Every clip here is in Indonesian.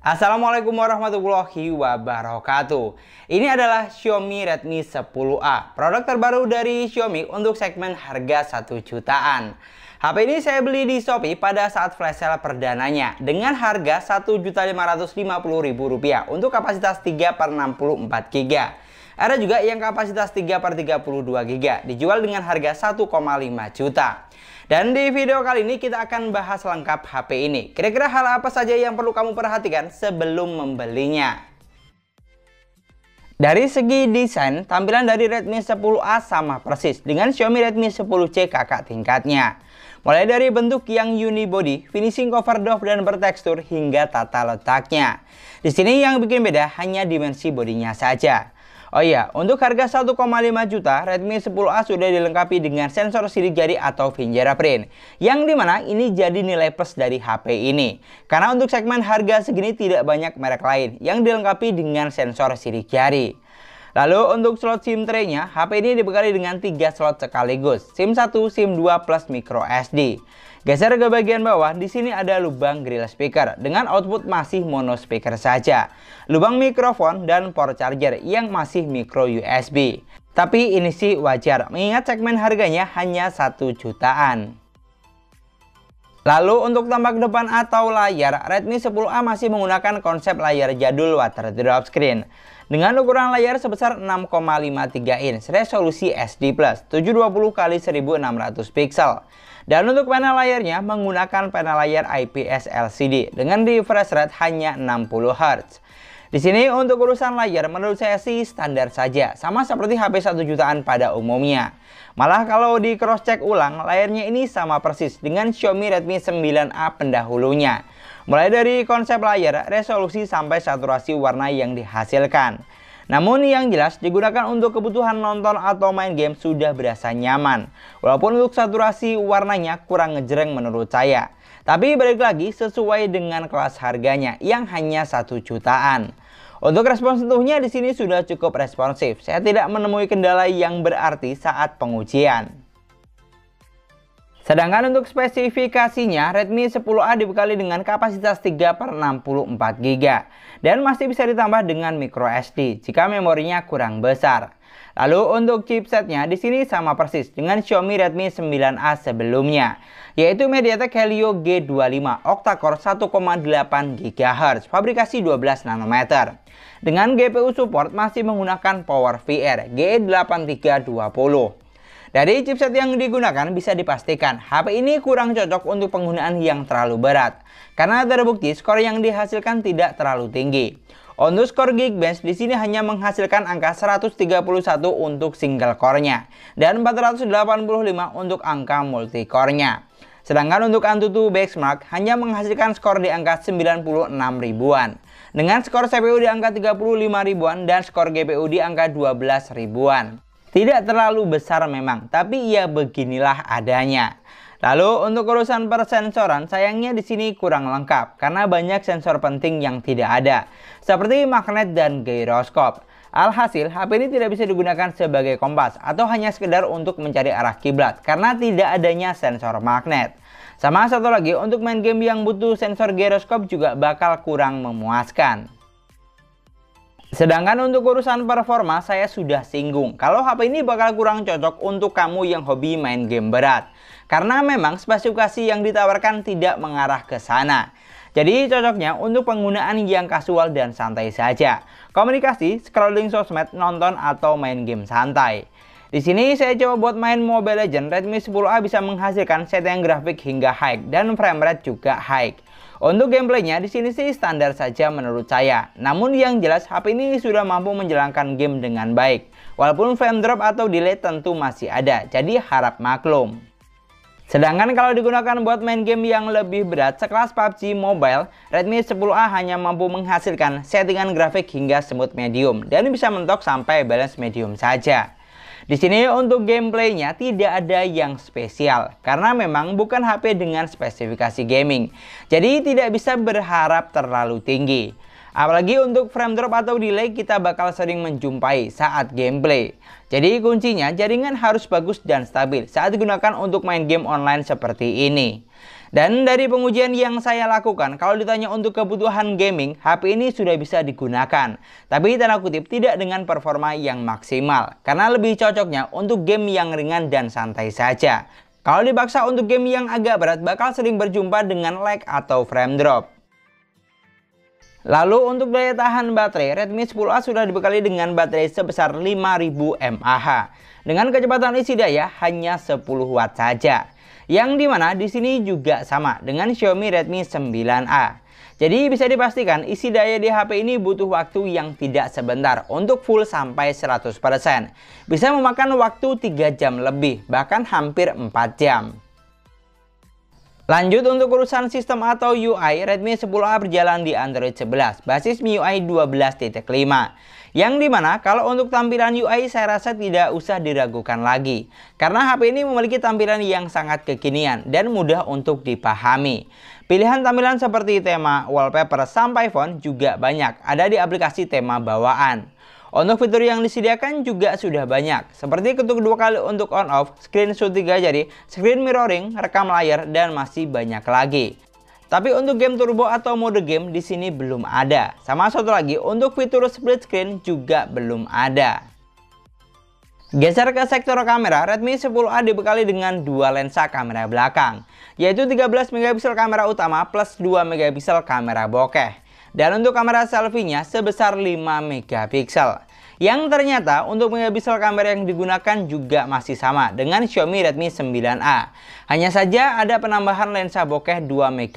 Assalamualaikum warahmatullahi wabarakatuh. Ini adalah Xiaomi Redmi 10A, produk terbaru dari Xiaomi untuk segmen harga 1 jutaan. HP ini saya beli di Shopee pada saat flash sale perdananya dengan harga Rp1.550.000 untuk kapasitas 3/64 GB. Ada juga yang kapasitas 3/32 GB dijual dengan harga 1,5 juta. Dan di video kali ini kita akan bahas lengkap HP ini. Kira-kira hal apa saja yang perlu kamu perhatikan sebelum membelinya? Dari segi desain, tampilan dari Redmi 10A sama persis dengan Xiaomi Redmi 10C kakak tingkatnya. Mulai dari bentuk yang unibody, finishing cover doff dan bertekstur hingga tata letaknya. Di sini yang bikin beda hanya dimensi bodinya saja. Oh iya, untuk harga 1,5 juta, Redmi 10A sudah dilengkapi dengan sensor sidik jari atau fingerprint. Yang dimana ini jadi nilai plus dari HP ini. Karena untuk segmen harga segini tidak banyak merek lain yang dilengkapi dengan sensor sidik jari. Lalu untuk slot SIM tray-nya, HP ini dibekali dengan 3 slot sekaligus, SIM 1, SIM 2 plus micro SD. Geser ke bagian bawah, di sini ada lubang grill speaker dengan output masih mono speaker saja, lubang mikrofon dan port charger yang masih micro USB. Tapi ini sih wajar, mengingat segmen harganya hanya 1 jutaan. Lalu untuk tampak depan atau layar, Redmi 10A masih menggunakan konsep layar jadul water drop screen. Dengan ukuran layar sebesar 6,53 inch, resolusi SD+, 720x1600 pixel. Dan untuk panel layarnya menggunakan panel layar IPS LCD dengan refresh rate hanya 60 Hz. Di sini untuk urusan layar menurut saya sih standar saja, sama seperti HP 1 jutaan pada umumnya. Malah kalau di cross check ulang, layarnya ini sama persis dengan Xiaomi Redmi 9A pendahulunya. Mulai dari konsep layar, resolusi sampai saturasi warna yang dihasilkan. Namun yang jelas digunakan untuk kebutuhan nonton atau main game sudah berasa nyaman. Walaupun untuk saturasi warnanya kurang ngejreng menurut saya. Tapi balik lagi sesuai dengan kelas harganya yang hanya 1 jutaan. Untuk respons sentuhnya di sini sudah cukup responsif. Saya tidak menemui kendala yang berarti saat pengujian. Sedangkan untuk spesifikasinya, Redmi 10A dibekali dengan kapasitas 3/64 GB dan masih bisa ditambah dengan micro SD jika memorinya kurang besar. Lalu untuk chipsetnya di sini sama persis dengan Xiaomi Redmi 9A sebelumnya, yaitu MediaTek Helio G25 octa-core 1,8 GHz, fabrikasi 12 nanometer. Dengan GPU support masih menggunakan PowerVR G8320. Dari chipset yang digunakan bisa dipastikan HP ini kurang cocok untuk penggunaan yang terlalu berat. Karena terbukti skor yang dihasilkan tidak terlalu tinggi. Untuk skor Geekbench di sini hanya menghasilkan angka 131 untuk single core-nya dan 485 untuk angka multi core-nya. Sedangkan untuk Antutu Benchmark hanya menghasilkan skor di angka 96 ribuan. Dengan skor CPU di angka 35 ribuan dan skor GPU di angka 12 ribuan. Tidak terlalu besar memang, tapi ya beginilah adanya. Lalu untuk urusan persensoran, sayangnya di sini kurang lengkap karena banyak sensor penting yang tidak ada, seperti magnet dan gyroscope. Alhasil, HP ini tidak bisa digunakan sebagai kompas atau hanya sekedar untuk mencari arah kiblat karena tidak adanya sensor magnet. Sama satu lagi, untuk main game yang butuh sensor gyroscope juga bakal kurang memuaskan. Sedangkan untuk urusan performa saya sudah singgung kalau HP ini bakal kurang cocok untuk kamu yang hobi main game berat. Karena memang spesifikasi yang ditawarkan tidak mengarah ke sana. Jadi cocoknya untuk penggunaan yang kasual dan santai saja. Komunikasi, scrolling sosmed, nonton atau main game santai. Di sini saya coba buat main Mobile Legends, Redmi 10A bisa menghasilkan setting grafik hingga high dan frame rate juga high. Untuk gameplaynya di sini sih standar saja menurut saya. Namun yang jelas HP ini sudah mampu menjalankan game dengan baik. Walaupun frame drop atau delay tentu masih ada, jadi harap maklum. Sedangkan kalau digunakan buat main game yang lebih berat sekelas PUBG Mobile, Redmi 10A hanya mampu menghasilkan settingan grafik hingga smooth medium dan bisa mentok sampai balance medium saja. Di sini untuk gameplaynya tidak ada yang spesial karena memang bukan HP dengan spesifikasi gaming. Jadi tidak bisa berharap terlalu tinggi. Apalagi untuk frame drop atau delay kita bakal sering menjumpai saat gameplay. Jadi kuncinya jaringan harus bagus dan stabil saat digunakan untuk main game online seperti ini. Dan dari pengujian yang saya lakukan, kalau ditanya untuk kebutuhan gaming, HP ini sudah bisa digunakan. Tapi tanda kutip tidak dengan performa yang maksimal, karena lebih cocoknya untuk game yang ringan dan santai saja. Kalau dipaksa untuk game yang agak berat, bakal sering berjumpa dengan lag atau frame drop. Lalu untuk daya tahan baterai, Redmi 10A sudah dibekali dengan baterai sebesar 5000 mAh. Dengan kecepatan isi daya hanya 10 watt saja. Yang dimana di sini juga sama dengan Xiaomi Redmi 9A. Jadi bisa dipastikan isi daya di HP ini butuh waktu yang tidak sebentar untuk full sampai 100%. Bisa memakan waktu 3 jam lebih, bahkan hampir 4 jam. Lanjut untuk urusan sistem atau UI, Redmi 10A berjalan di Android 11, basis MIUI 12.5. Yang dimana kalau untuk tampilan UI saya rasa tidak usah diragukan lagi. Karena HP ini memiliki tampilan yang sangat kekinian dan mudah untuk dipahami. Pilihan tampilan seperti tema, wallpaper, sampai font juga banyak ada di aplikasi tema bawaan. Untuk fitur yang disediakan juga sudah banyak, seperti ketuk 2 kali untuk on off, screenshot 3 jari, screen mirroring, rekam layar, dan masih banyak lagi. Tapi untuk game turbo atau mode game di sini belum ada. Sama satu lagi, untuk fitur split screen juga belum ada. Geser ke sektor kamera, Redmi 10A dibekali dengan dua lensa kamera belakang, yaitu 13 MP kamera utama plus 2 MP kamera bokeh. Dan untuk kamera selfie-nya sebesar 5 MP. Yang ternyata untuk megapiksel kamera yang digunakan juga masih sama dengan Xiaomi Redmi 9A. Hanya saja ada penambahan lensa bokeh 2 MP.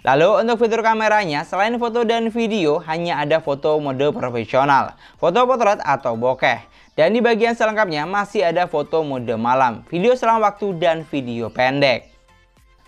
Lalu untuk fitur kameranya, selain foto dan video, hanya ada foto mode profesional, foto potret atau bokeh. Dan di bagian selengkapnya masih ada foto mode malam, video selang waktu, dan video pendek.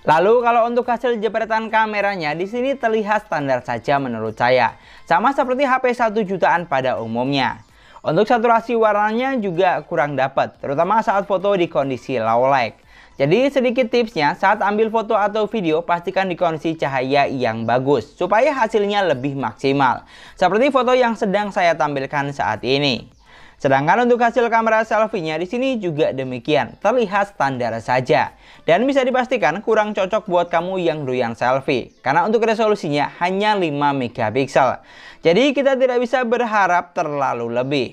Lalu kalau untuk hasil jepretan kameranya di sini terlihat standar saja menurut saya. Sama seperti HP 1 jutaan pada umumnya. Untuk saturasi warnanya juga kurang dapat, terutama saat foto di kondisi low light. Jadi sedikit tipsnya, saat ambil foto atau video pastikan di kondisi cahaya yang bagus supaya hasilnya lebih maksimal. Seperti foto yang sedang saya tampilkan saat ini. Sedangkan untuk hasil kamera selfie-nya di sini juga demikian, terlihat standar saja. Dan bisa dipastikan kurang cocok buat kamu yang doyan selfie, karena untuk resolusinya hanya 5 MP. Jadi kita tidak bisa berharap terlalu lebih.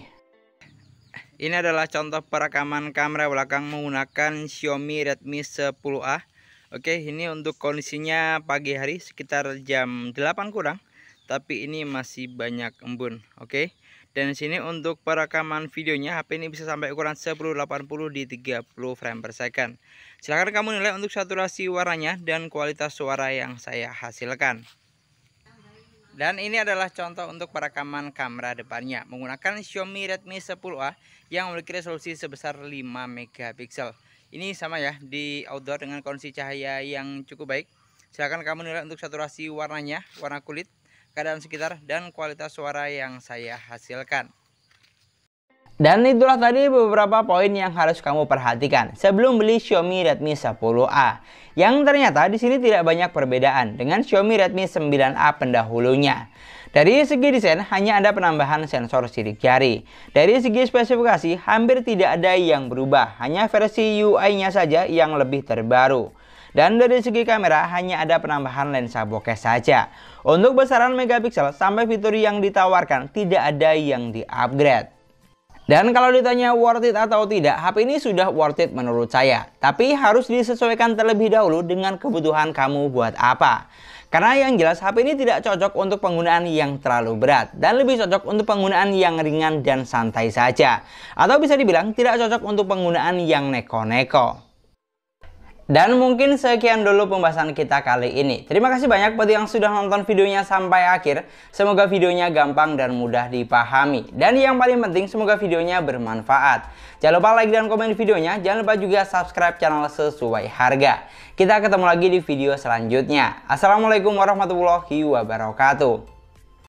Ini adalah contoh perekaman kamera belakang menggunakan Xiaomi Redmi 10A. Oke, ini untuk kondisinya pagi hari sekitar jam 8 kurang, tapi ini masih banyak embun. Oke. Dan di sini untuk perekaman videonya HP ini bisa sampai ukuran 1080 di 30 frame per second. Silahkan kamu nilai untuk saturasi warnanya dan kualitas suara yang saya hasilkan. Dan ini adalah contoh untuk perekaman kamera depannya menggunakan Xiaomi Redmi 10A yang memiliki resolusi sebesar 5 MP. Ini sama ya, di outdoor dengan kondisi cahaya yang cukup baik. Silahkan kamu nilai untuk saturasi warnanya, warna kulit, keadaan sekitar, dan kualitas suara yang saya hasilkan. Dan itulah tadi beberapa poin yang harus kamu perhatikan sebelum beli Xiaomi Redmi 10A. Yang ternyata di sini tidak banyak perbedaan dengan Xiaomi Redmi 9A pendahulunya. Dari segi desain hanya ada penambahan sensor sidik jari. Dari segi spesifikasi hampir tidak ada yang berubah, hanya versi UI-nya saja yang lebih terbaru. Dan dari segi kamera hanya ada penambahan lensa bokeh saja. Untuk besaran megapiksel sampai fitur yang ditawarkan tidak ada yang di-upgrade. Dan kalau ditanya worth it atau tidak, HP ini sudah worth it menurut saya. Tapi harus disesuaikan terlebih dahulu dengan kebutuhan kamu buat apa. Karena yang jelas HP ini tidak cocok untuk penggunaan yang terlalu berat. Dan lebih cocok untuk penggunaan yang ringan dan santai saja. Atau bisa dibilang tidak cocok untuk penggunaan yang neko-neko. Dan mungkin sekian dulu pembahasan kita kali ini. Terima kasih banyak buat yang sudah nonton videonya sampai akhir. Semoga videonya gampang dan mudah dipahami. Dan yang paling penting semoga videonya bermanfaat. Jangan lupa like dan komen videonya. Jangan lupa juga subscribe channel sesuai harga. Kita ketemu lagi di video selanjutnya. Assalamualaikum warahmatullahi wabarakatuh.